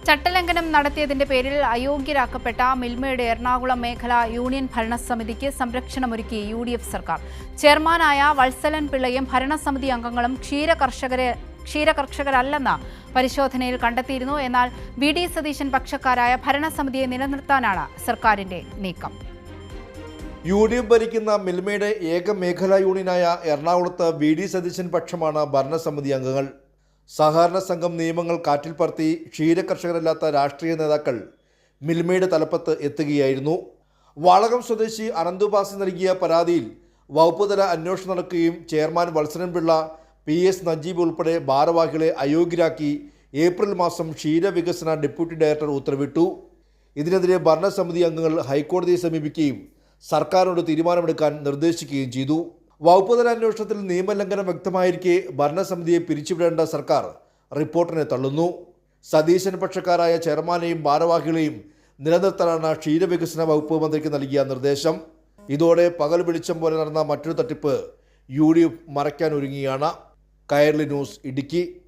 ചട്ടലംഘനം നടത്തിയതിന്റെ പേരിൽ അയോഗ്യരാക്കപ്പെട്ട മിൽമയുടെ എറണാകുളം മേഖല യൂണിയൻ ഭരണസമിതിക്ക് സംരക്ഷണമൊരുക്കി UDF സർക്കാർ. ചെയർമാനായ വത്സലൻ പിള്ളയും ഭരണസമിതി അംഗങ്ങളും ക്ഷീരകർഷകരല്ലെന്ന പരിശോധനയിൽ കണ്ടെത്തിയിരുന്നു. എന്നാൽ VD സതീശൻ പക്ഷക്കാരായ ഭരണസമിതിയെ നിലനിർത്താനാണ് സർക്കാരിന്റെ നീക്കം. UDF ഭരിക്കുന്ന മിൽമയുടെ ഏക മേഖലാ യൂണിയനായ എറണാകുളത്ത് VD സതീശൻ പക്ഷമാണ് ഭരണസമിതി അംഗങ്ങൾ. സഹകരണ സംഘം നിയമങ്ങൾ കാറ്റിൽ പറത്തി ക്ഷീരകർഷകരല്ലാത്ത രാഷ്ട്രീയ നേതാക്കൾ മിൽമയുടെ തലപ്പത്ത് എത്തുകയായിരുന്നു. വാളകം സ്വദേശി അനന്തുബാസി നൽകിയ പരാതിയിൽ വകുപ്പുതല അന്വേഷണം നടക്കുകയും ചെയർമാൻ വത്സലൻ പിള്ള, PS നജീബ് ഉൾപ്പെടെ ഭാരവാഹികളെ അയോഗ്യരാക്കി ഏപ്രിൽ മാസം ക്ഷീരവികസന ഡെപ്യൂട്ടി ഡയറക്ടർ ഉത്തരവിട്ടു. ഇതിനെതിരെ ഭരണസമിതി അംഗങ്ങൾ ഹൈക്കോടതിയെ സമീപിക്കുകയും സർക്കാരിനോട് തീരുമാനമെടുക്കാൻ നിർദ്ദേശിക്കുകയും ചെയ്തു. വകുപ്പുതല അന്വേഷണത്തിൽ നിയമലംഘനം വ്യക്തമായിരിക്കെ ഭരണസമിതിയെ പിരിച്ചുവിടേണ്ട സർക്കാർ റിപ്പോർട്ടിനെ തള്ളുന്നു. സതീശൻ പക്ഷക്കാരായ ചെയർമാനെയും ഭാരവാഹികളെയും നിലനിർത്താനാണ് ക്ഷീരവികസന വകുപ്പ് മന്ത്രിക്ക് നൽകിയ നിർദ്ദേശം. ഇതോടെ പകൽ വെളിച്ചം പോലെ നടന്ന മറ്റൊരു തട്ടിപ്പ് UDF മറയ്ക്കാൻ ഒരുങ്ങിയാണ്. കൈരളി ന്യൂസ്, ഇടുക്കി.